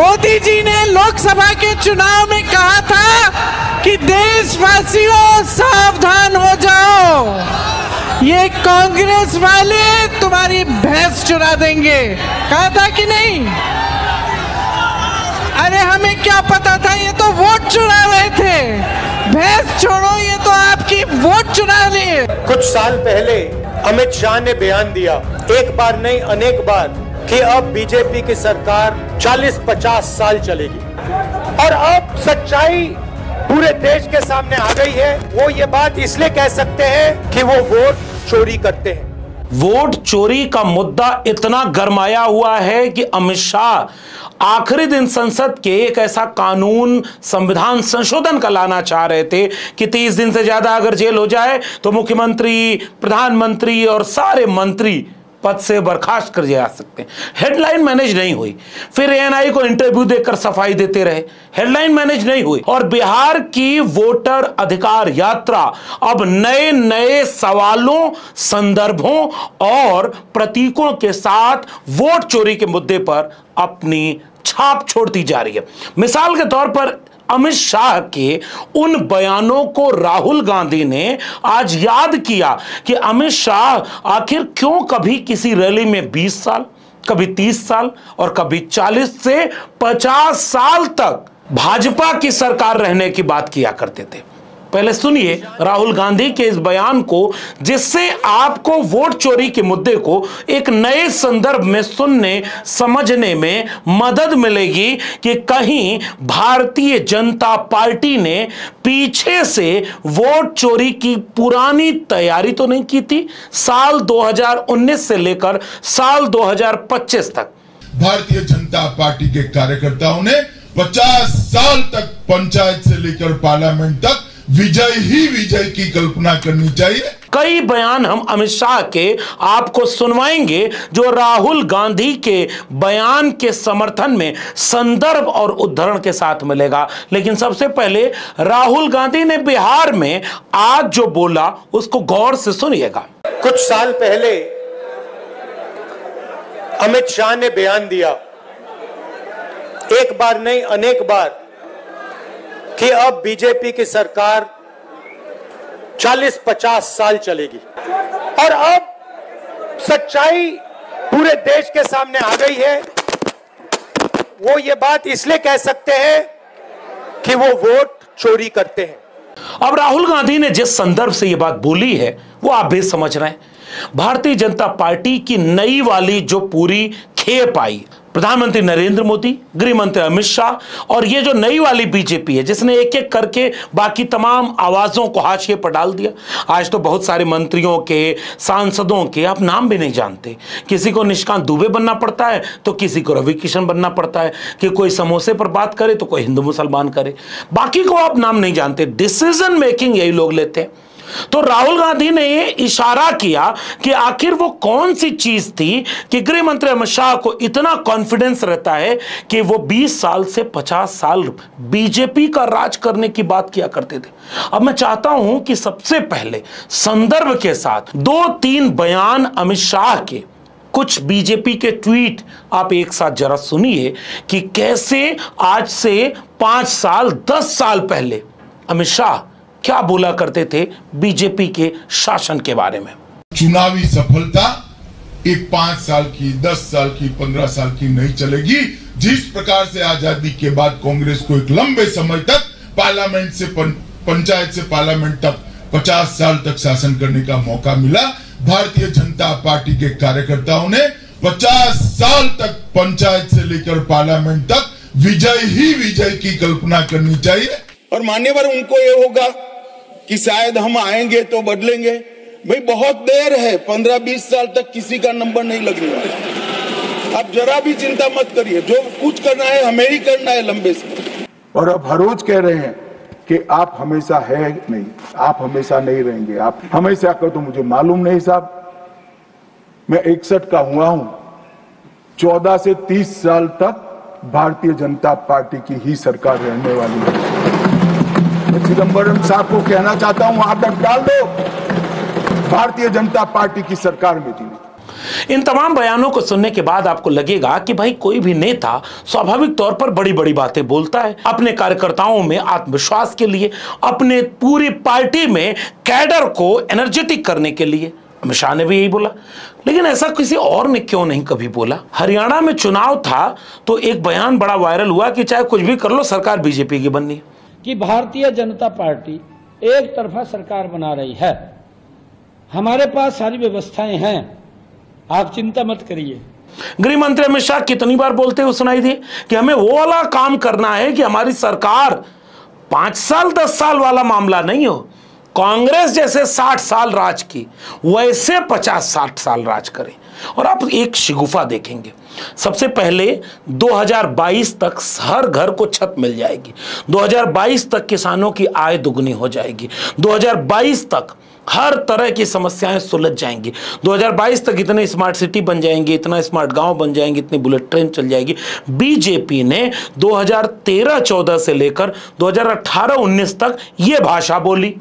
मोदी जी ने लोकसभा के चुनाव में कहा था कि देशवासियों सावधान हो जाओ, ये कांग्रेस वाले तुम्हारी भैंस चुरा देंगे। कहा था कि नहीं? अरे हमें क्या पता था, ये तो वोट चुरा रहे थे। भैंस छोड़ो, ये तो आपकी वोट चुरा लिए। कुछ साल पहले अमित शाह ने बयान दिया, एक बार नहीं अनेक बार, कि अब बीजेपी की सरकार 40-50 साल चलेगी। और अब सच्चाई पूरे देश के सामने आ गई है। वो ये बात इसलिए कह सकते हैं कि वो वोट चोरी करते हैं। वोट चोरी का मुद्दा इतना गरमाया हुआ है कि अमित शाह आखिरी दिन संसद के एक ऐसा कानून संविधान संशोधन का लाना चाह रहे थे कि 30 दिन से ज्यादा अगर जेल हो जाए तो मुख्यमंत्री, प्रधानमंत्री और सारे मंत्री पद से बर्खास्त कर जा सकते हैं। हेडलाइन मैनेज नहीं हुई। फिर एएनआई को इंटरव्यू देकर सफाई देते रहे, हेडलाइन मैनेज नहीं हुई। और बिहार की वोटर अधिकार यात्रा अब नए नए सवालों, संदर्भों और प्रतीकों के साथ वोट चोरी के मुद्दे पर अपनी छाप छोड़ती जा रही है। मिसाल के तौर पर अमित शाह के उन बयानों को राहुल गांधी ने आज याद किया कि अमित शाह आखिर क्यों कभी किसी रैली में 20 साल, कभी 30 साल और कभी 40 से 50 साल तक भाजपा की सरकार रहने की बात किया करते थे। पहले सुनिए राहुल गांधी के इस बयान को, जिससे आपको वोट चोरी के मुद्दे को एक नए संदर्भ में सुनने समझने में मदद मिलेगी कि कहीं भारतीय जनता पार्टी ने पीछे से वोट चोरी की पुरानी तैयारी तो नहीं की थी। साल 2019 से लेकर साल 2025 तक भारतीय जनता पार्टी के कार्यकर्ताओं ने 50 साल तक पंचायत से लेकर पार्लियामेंट तक विजय ही विजय की कल्पना करनी चाहिए। कई बयान हम अमित शाह के आपको सुनवाएंगे जो राहुल गांधी के बयान के समर्थन में संदर्भ और उद्धरण के साथ मिलेगा। लेकिन सबसे पहले राहुल गांधी ने बिहार में आज जो बोला उसको गौर से सुनिएगा। कुछ साल पहले अमित शाह ने बयान दिया, एक बार नहीं अनेक बार, कि अब बीजेपी की सरकार 40-50 साल चलेगी। और अब सच्चाई पूरे देश के सामने आ गई है। वो ये बात इसलिए कह सकते हैं कि वो वोट चोरी करते हैं। अब राहुल गांधी ने जिस संदर्भ से ये बात बोली है वो आप भी समझ रहे हैं। भारतीय जनता पार्टी की नई वाली जो पूरी खेप आई, प्रधानमंत्री नरेंद्र मोदी, गृह मंत्री अमित शाह और ये जो नई वाली बीजेपी है जिसने एक एक करके बाकी तमाम आवाजों को हाशिए पर डाल दिया। आज तो बहुत सारे मंत्रियों के, सांसदों के आप नाम भी नहीं जानते। किसी को निशिकांत दुबे बनना पड़ता है तो किसी को रवि किशन बनना पड़ता है, कि कोई समोसे पर बात करे तो कोई हिंदू मुसलमान करे, बाकी को आप नाम नहीं जानते। डिसीजन मेकिंग यही लोग लेते हैं। तो राहुल गांधी ने ये इशारा किया कि आखिर वो कौन सी चीज थी कि गृह मंत्री अमित शाह को इतना कॉन्फिडेंस रहता है कि वो 20 साल से 50 साल बीजेपी का राज करने की बात किया करते थे। अब मैं चाहता हूं कि सबसे पहले संदर्भ के साथ 2-3 बयान अमित शाह के, कुछ बीजेपी के ट्वीट आप एक साथ जरा सुनिए कि कैसे आज से 5 साल 10 साल पहले अमित शाह क्या बोला करते थे बीजेपी के शासन के बारे में। चुनावी सफलता एक 5 साल की, 10 साल की, 15 साल की नहीं चलेगी। जिस प्रकार से आजादी के बाद कांग्रेस को एक लंबे समय तक पार्लियामेंट से पंचायत से पार्लियामेंट तक 50 साल तक शासन करने का मौका मिला, भारतीय जनता पार्टी के कार्यकर्ताओं ने 50 साल तक पंचायत से लेकर पार्लियामेंट तक विजय ही विजय की कल्पना करनी चाहिए। और मान्यवर उनको ये होगा कि शायद हम आएंगे तो बदलेंगे। भाई बहुत देर है, 15-20 साल तक किसी का नंबर नहीं लगने वाला। आप जरा भी चिंता मत करिए, जो कुछ करना है हमें ही करना है लंबे से। और अब हर रोज कह रहे हैं कि आप हमेशा है नहीं, आप हमेशा नहीं रहेंगे, आप हमेशा कर, तो मुझे मालूम नहीं साहब। मैं 61 का हुआ हूं, 14 से 30 साल तक भारतीय जनता पार्टी की ही सरकार रहने वाली है। मैं चिदंबरम साहब को कहना चाहता हूं, आप डाल दो, भारतीय जनता पार्टी की सरकार में जी। इन तमाम बयानों को सुनने के बाद आपको लगेगा कि भाई कोई भी नेता स्वाभाविक तौर पर बड़ी बड़ी बातें बोलता है, अपने कार्यकर्ताओं में आत्मविश्वास के लिए, अपने पूरी पार्टी में कैडर को एनर्जेटिक करने के लिए। अमित शाह ने भी यही बोला, लेकिन ऐसा किसी और ने क्यों नहीं कभी बोला। हरियाणा में चुनाव था तो एक बयान बड़ा वायरल हुआ कि चाहे कुछ भी कर लो सरकार बीजेपी की बननी है, कि भारतीय जनता पार्टी एक तरफा सरकार बना रही है, हमारे पास सारी व्यवस्थाएं हैं, आप चिंता मत करिए। गृह मंत्री अमित शाह कितनी बार बोलते हुए सुनाई दिए कि हमें वो वाला काम करना है कि हमारी सरकार 5 साल 10 साल वाला मामला नहीं हो, कांग्रेस जैसे 60 साल राज की वैसे 50-60 साल राज करें। और आप एक शिगुफा देखेंगे, सबसे पहले 2022 तक हर घर को छत मिल जाएगी, 2022 तक किसानों की आय दुगनी हो जाएगी, 2022 तक हर तरह की समस्याएं सुलझ जाएंगी, 2022 तक इतने स्मार्ट सिटी बन जाएंगे, इतना स्मार्ट गांव बन जाएंगे, इतनी बुलेट ट्रेन चल जाएगी। बीजेपी ने 2013-14 से लेकर 2018-19 तक यह भाषा बोली,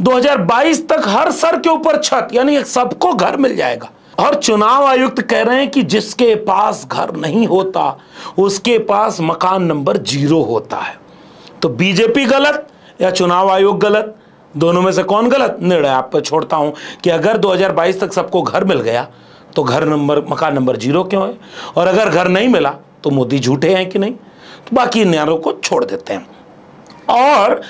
2022 तक हर सर के ऊपर छत, यानी सबको घर मिल जाएगा। और चुनाव आयुक्त कह रहे हैं कि जिसके पास घर नहीं होता उसके पास मकान नंबर 0 होता है। तो बीजेपी गलत या चुनाव आयोग गलत, दोनों में से कौन गलत? निर्णय आप पर छोड़ता हूं कि अगर 2022 तक सबको घर मिल गया तो मकान नंबर 0 क्यों है, और अगर घर नहीं मिला तो मोदी झूठे हैं कि नहीं। तो बाकी न्यायों को छोड़ देते हैं। और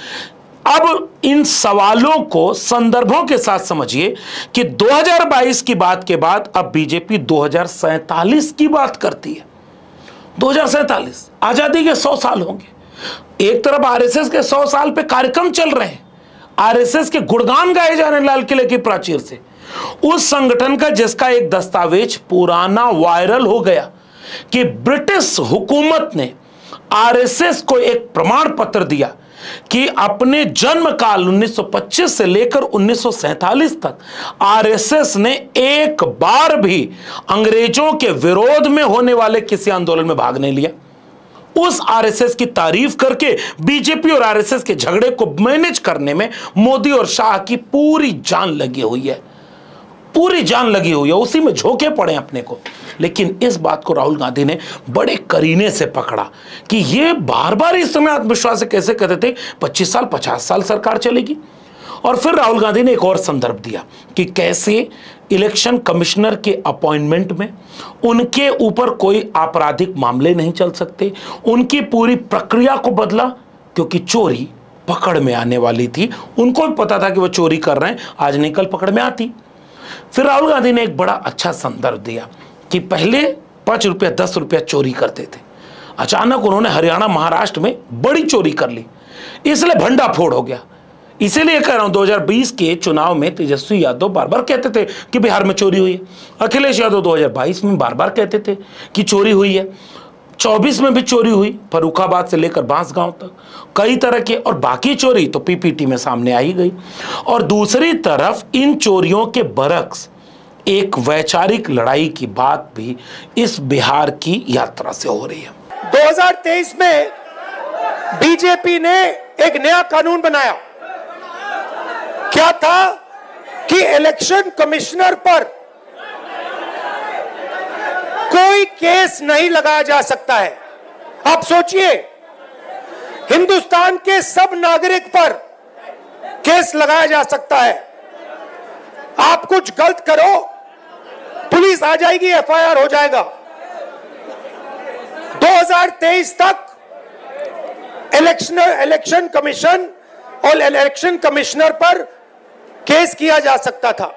अब इन सवालों को संदर्भों के साथ समझिए कि 2022 की बात के बाद अब बीजेपी 2047 की बात करती है। 2047 आजादी के 100 साल होंगे। एक तरफ आरएसएस के 100 साल पे कार्यक्रम चल रहे हैं, आरएसएस के गुणगान गाए जा रहे हैं लाल किले की प्राचीर से। उस संगठन का जिसका एक दस्तावेज पुराना वायरल हो गया कि ब्रिटिश हुकूमत ने आरएसएस को एक प्रमाण पत्र दिया कि अपने जन्म काल 1925 से लेकर 1947 तक आरएसएस ने एक बार भी अंग्रेजों के विरोध में होने वाले किसी आंदोलन में भाग नहीं लिया। उस आरएसएस की तारीफ करके बीजेपी और आरएसएस के झगड़े को मैनेज करने में मोदी और शाह की पूरी जान लगी हुई है, पूरी जान लगी हुई है, उसी में झोंके पड़े अपने को। लेकिन इस बात को राहुल गांधी ने बड़े करीने से पकड़ा कि ये बार बार इस समय आत्मविश्वास से कैसे कहते थे 25 साल 50 साल सरकार चलेगी। और फिर राहुल गांधी ने एक और संदर्भ दिया कि कैसे इलेक्शन कमिश्नर के अपॉइंटमेंट में उनके ऊपर कोई आपराधिक मामले नहीं चल सकते, उनकी पूरी प्रक्रिया को बदला क्योंकि चोरी पकड़ में आने वाली थी। उनको भी पता था कि वो चोरी कर रहे हैं, आज नहीं कल पकड़ में आती। फिर राहुल गांधी ने एक बड़ा अच्छा संदर्भ दिया कि पहले 5 रुपया 10 रुपया चोरी करते थे, अचानक उन्होंने हरियाणा महाराष्ट्र में बड़ी चोरी कर ली, इसलिए भंडाफोड़ हो गया। इसीलिए कह रहा हूं 2020 के चुनाव में तेजस्वी यादव बार बार कहते थे कि बिहार में चोरी हुई है, अखिलेश यादव 2022 में बार बार कहते थे कि चोरी हुई है, 24 में भी चोरी हुई, फर्रुखाबाद से लेकर बांसगांव तक कई तरह के, और बाकी चोरी तो पीपीटी में सामने आई गई। और दूसरी तरफ इन चोरियों के बरक्स एक वैचारिक लड़ाई की बात भी इस बिहार की यात्रा से हो रही है। 2023 में बीजेपी ने एक नया कानून बनाया। क्या था कि इलेक्शन कमिश्नर पर कोई केस नहीं लगाया जा सकता है। आप सोचिए, हिंदुस्तान के सब नागरिक पर केस लगाया जा सकता है। आप कुछ गलत करो, पुलिस आ जाएगी, एफआईआर हो जाएगा। 2023 तक इलेक्शन कमीशन और इलेक्शन कमिश्नर पर केस किया जा सकता था।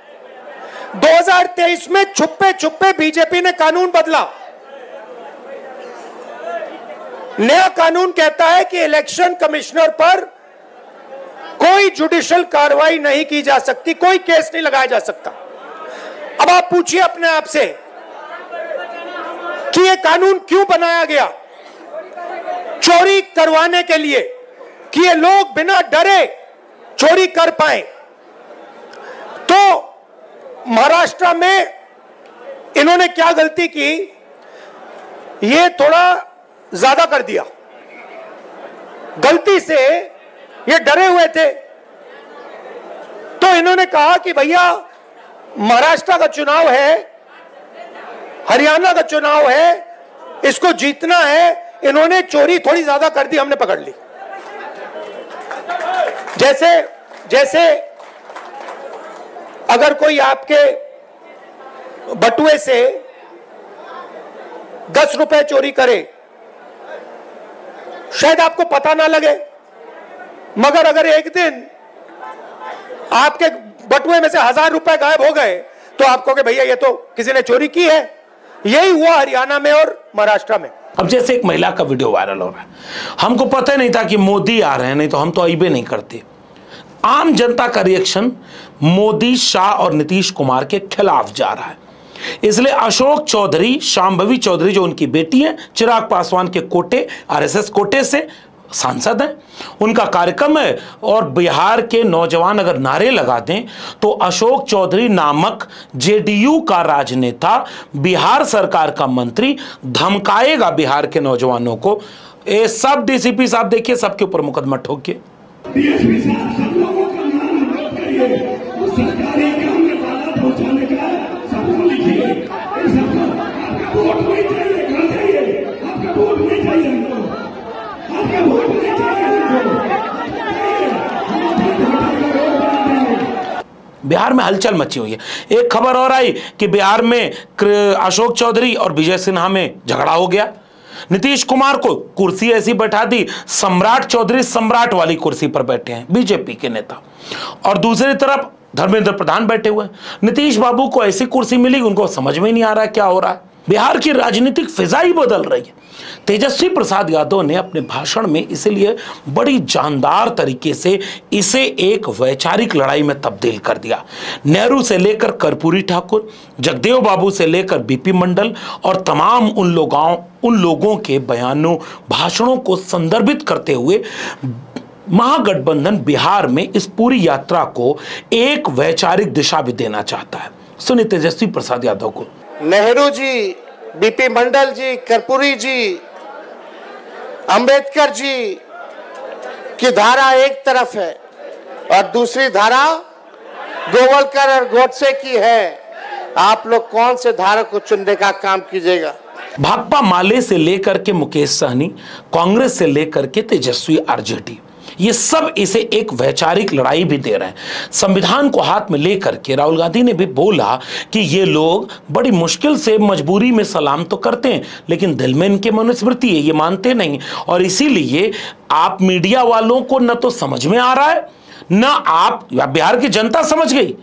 2023 में छुपे छुपे बीजेपी ने कानून बदला। नया कानून कहता है कि इलेक्शन कमिश्नर पर कोई जुडिशियल कार्रवाई नहीं की जा सकती, कोई केस नहीं लगाया जा सकता। अब आप पूछिए अपने आप से कि यह कानून क्यों बनाया गया? चोरी करवाने के लिए, कि ये लोग बिना डरे चोरी कर पाए। तो महाराष्ट्र में इन्होंने क्या गलती की, ये थोड़ा ज्यादा कर दिया। गलती से ये डरे हुए थे, तो इन्होंने कहा कि भैया महाराष्ट्र का चुनाव है, हरियाणा का चुनाव है, इसको जीतना है। इन्होंने चोरी थोड़ी ज्यादा कर दी, हमने पकड़ ली। जैसे अगर कोई आपके बटुए से 10 रुपए चोरी करे, शायद आपको पता ना लगे, मगर अगर एक दिन आपके बटुए में से 1000 रुपए गायब हो गए तो आप कहोगे भैया ये तो किसी ने चोरी की है। यही हुआ हरियाणा में और महाराष्ट्र में। अब जैसे एक महिला का वीडियो वायरल हो रहा है, हमको पता नहीं था कि मोदी आ रहे हैं, नहीं तो हम तो आइबे नहीं करते। आम जनता का रिएक्शन मोदी, शाह और नीतीश कुमार के खिलाफ जा रहा है। इसलिए अशोक चौधरी, शांभवी चौधरी जो उनकी बेटी है, चिराग पासवान के कोटे, आरएसएस कोटे से सांसद हैं, उनका कार्यक्रम है। और बिहार के नौजवान अगर नारे लगा दें तो अशोक चौधरी नामक जेडीयू का राजनेता, बिहार सरकार का मंत्री धमकाएगा बिहार के नौजवानों को। ये सब डीसीपी साहब देखिए, सबके ऊपर मुकदमा ठोकिए। बिहार में हलचल मची हुई है। एक खबर और आई कि बिहार में अशोक चौधरी और विजय सिन्हा में झगड़ा हो गया। नीतीश कुमार को कुर्सी ऐसी बैठा दी, सम्राट चौधरी सम्राट वाली कुर्सी पर बैठे हैं बीजेपी के नेता, और दूसरी तरफ धर्मेंद्र प्रधान बैठे हुए हैं। नीतीश बाबू को ऐसी कुर्सी मिली, उनको समझ में नहीं आ रहा क्या हो रहा है। बिहार की राजनीतिक फिजा ही बदल रही है। तेजस्वी प्रसाद यादव ने अपने भाषण में इसलिए बड़ी जानदार तरीके से इसे एक वैचारिक लड़ाई में तब्दील कर दिया। नेहरू से लेकर कर्पूरी ठाकुर, जगदेव बाबू से लेकर बीपी मंडल और तमाम उन लोगों के बयानों, भाषणों को संदर्भित करते हुए महागठबंधन बिहार में इस पूरी यात्रा को एक वैचारिक दिशा भी देना चाहता है। सुनिए तेजस्वी प्रसाद यादव को। नेहरू जी, बीपी मंडल जी, कर्पूरी जी, अंबेडकर जी की धारा एक तरफ है और दूसरी धारा गोवलकर और गोडसे की है। आप लोग कौन से धारा को चुनने का काम कीजिएगा? भाकपा माले से लेकर के मुकेश सहनी, कांग्रेस से लेकर के तेजस्वी आरजेडी, ये सब इसे एक वैचारिक लड़ाई भी दे रहे हैं। संविधान को हाथ में लेकर के राहुल गांधी ने भी बोला कि ये लोग बड़ी मुश्किल से मजबूरी में सलाम तो करते हैं, लेकिन दिल में इनके मनुस्मृति है, ये मानते नहीं। और इसीलिए आप मीडिया वालों को न तो समझ में आ रहा है, न आप बिहार की जनता समझ गई,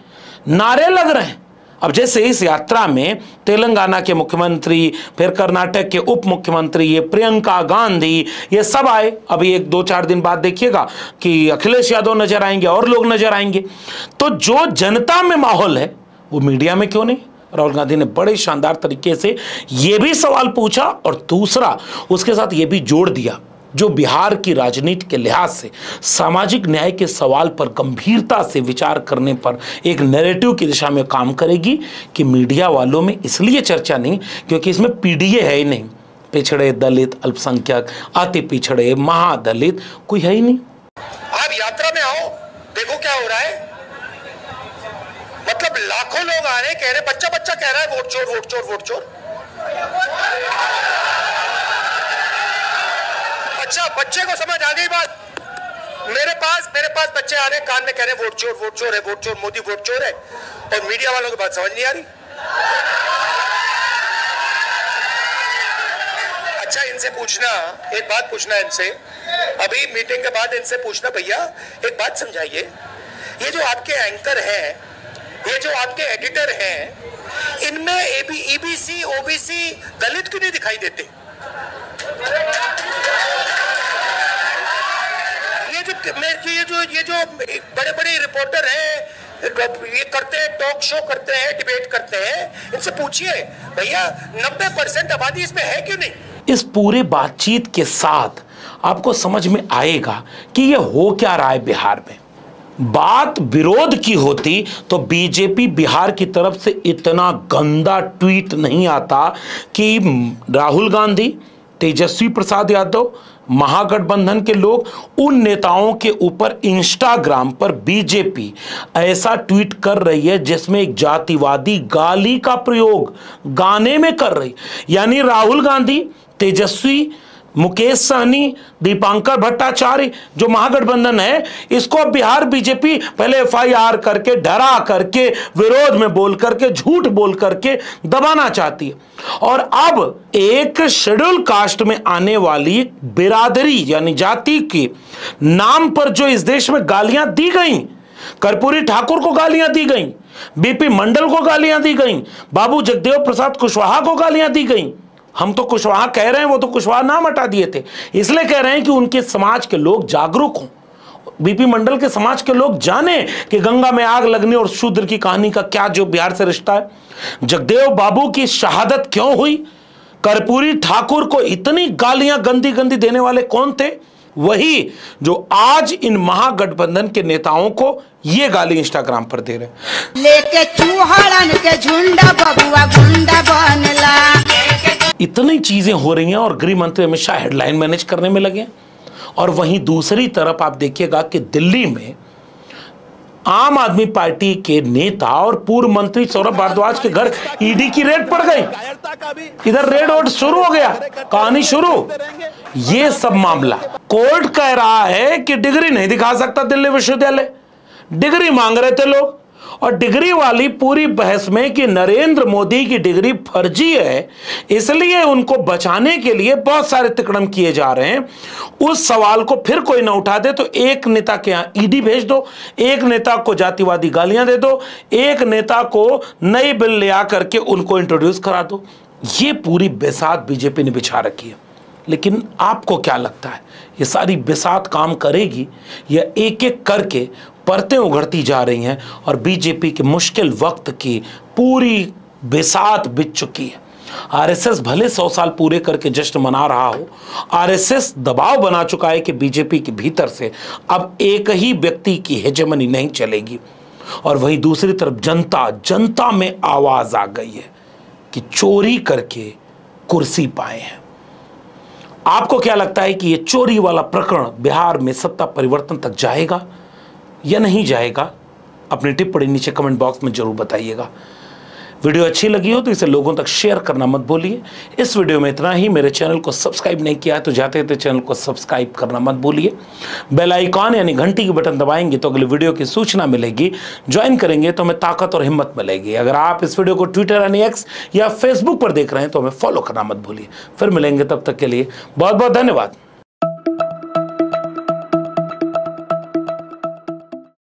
नारे लग रहे हैं। अब जैसे इस यात्रा में तेलंगाना के मुख्यमंत्री, फिर कर्नाटक के उप मुख्यमंत्री, ये प्रियंका गांधी, ये सब आए। अभी 1-2-4 दिन बाद देखिएगा कि अखिलेश यादव नजर आएंगे और लोग नजर आएंगे। तो जो जनता में माहौल है वो मीडिया में क्यों नहीं? राहुल गांधी ने बड़े शानदार तरीके से ये भी सवाल पूछा और दूसरा उसके साथ ये भी जोड़ दिया, जो बिहार की राजनीति के लिहाज से सामाजिक न्याय के सवाल पर गंभीरता से विचार करने पर एक नैरेटिव की दिशा में काम करेगी कि मीडिया वालों में इसलिए चर्चा नहीं क्योंकि इसमें पीडीए है ही नहीं, पिछड़े, दलित, अल्पसंख्यक, अति पिछड़े, महादलित कोई है ही नहीं। आप यात्रा में आओ, देखो क्या हो रहा है। मतलब लाखों लोग आ रहे हैं, कह रहे बच्चा बच्चा कह रहा है वोट चोर वोट चोर वोट चोर। अच्छा, बच्चे को समझ आ गई बात। मेरे पास बच्चे आ रहे हैं, कान में कह रहे हैं वोट चोर है, वोट चोर, मोदी वोट चोर है, और मीडिया वालों की बात समझ नहीं आ रही। अच्छा, इनसे पूछना, एक बात पूछना इनसे, अभी मीटिंग के बाद इनसे पूछना, भैया एक बात समझाइए, ये जो आपके एंकर हैं, ये जो आपके एडिटर हैं, इनमें ईबीसी, ओबीसी, दलित क्यों नहीं दिखाई देते? ये जो बड़े बड़े रिपोर्टर हैं, ये करते हैं, टॉक शो करते हैं, डिबेट करते हैं, इनसे पूछिए भैया 90% आबादी इसमें है क्यों नहीं? इस पूरे बातचीत के साथ आपको समझ में आएगा कि ये हो क्या रहा है बिहार में। बात विरोध की होती तो बीजेपी बिहार की तरफ से इतना गंदा ट्वीट नहीं आता कि राहुल गांधी, तेजस्वी प्रसाद यादव, महागठबंधन के लोग, उन नेताओं के ऊपर इंस्टाग्राम पर बीजेपी ऐसा ट्वीट कर रही है जिसमें एक जातिवादी गाली का प्रयोग गाने में कर रही। यानी राहुल गांधी, तेजस्वी, मुकेश सहनी, दीपांकर भट्टाचार्य, जो महागठबंधन है, इसको बिहार बीजेपी पहले एफआईआर करके, डरा करके, विरोध में बोल करके, झूठ बोल करके दबाना चाहती है। और अब एक शेड्यूल कास्ट में आने वाली बिरादरी यानी जाति के नाम पर जो इस देश में गालियां दी गई, कर्पूरी ठाकुर को गालियां दी गई, बीपी मंडल को गालियां दी गई, बाबू जगदेव प्रसाद कुशवाहा को गालियां दी गई। हम तो कुशवाहा कह रहे हैं, वो तो कुशवाहा नाम हटा दिए थे, इसलिए कह रहे हैं कि उनके समाज के लोग जागरूक हों, बीपी मंडल के समाज के लोग जाने कि गंगा में आग लगने और शूद्र की कहानी का क्या जो बिहार से रिश्ता है, जगदेव बाबू की शहादत क्यों हुई, कर्पूरी ठाकुर को इतनी गालियां गंदी गंदी देने वाले कौन थे, वही जो आज इन महागठबंधन के नेताओं को ये गाली इंस्टाग्राम पर दे रहे हैं। लेके चूहड़न के झुंडा बबुआ गुंडा बनला। इतनी चीजें हो रही हैं और गृह मंत्री अमित शाह हेडलाइन मैनेज करने में लगे हैं। और वहीं दूसरी तरफ आप देखिएगा कि दिल्ली में आम आदमी पार्टी के नेता और पूर्व मंत्री सौरभ भारद्वाज के घर ईडी की रेड पड़ गई, इधर रेड वोट शुरू हो गया, कहानी शुरू। ये सब मामला कोर्ट कह रहा है कि डिग्री नहीं दिखा सकता दिल्ली विश्वविद्यालय, डिग्री मांग रहे थे लोग, और डिग्री वाली पूरी बहस में कि नरेंद्र मोदी की डिग्री फर्जी है, इसलिए उनको बचाने के लिए बहुत सारे तिकड़म किए जा रहे हैं। उस सवाल को फिर कोई ना उठा दे तो एक नेता के यहां ईडी भेज दो, एक नेता को जातिवादी गालियां दे दो, एक नेता को नई बिल ले आकर के उनको इंट्रोड्यूस करा दो। ये पूरी बिसात बीजेपी ने बिछा रखी है। लेकिन आपको क्या लगता है, ये सारी बिसात काम करेगी या एक एक करके परतें उघड़ती जा रही हैं और बीजेपी के मुश्किल वक्त की पूरी बिसात बिछ चुकी है। आरएसएस भले 100 साल पूरे करके जश्न मना रहा हो, आरएसएस दबाव बना चुका है कि बीजेपी के भीतर से अब एक ही व्यक्ति की हेजेमनी नहीं चलेगी। और वहीं दूसरी तरफ जनता में आवाज आ गई है कि चोरी करके कुर्सी पाए हैं। आपको क्या लगता है कि ये चोरी वाला प्रकरण बिहार में सत्ता परिवर्तन तक जाएगा या नहीं जाएगा? अपनी टिप्पणी नीचे कमेंट बॉक्स में जरूर बताइएगा। वीडियो अच्छी लगी हो तो इसे लोगों तक शेयर करना मत भूलिए। इस वीडियो में इतना ही। मेरे चैनल को सब्सक्राइब नहीं किया है तो जाते थे चैनल को सब्सक्राइब करना मत भूलिए। बेल आइकॉन यानी घंटी की बटन दबाएंगे तो अगले वीडियो की सूचना मिलेगी। ज्वाइन करेंगे तो हमें ताकत और हिम्मत मिलेगी। अगर आप इस वीडियो को ट्विटर यानी एक्स या फेसबुक पर देख रहे हैं तो हमें फॉलो करना मत भूलिए। फिर मिलेंगे, तब तक के लिए बहुत बहुत धन्यवाद।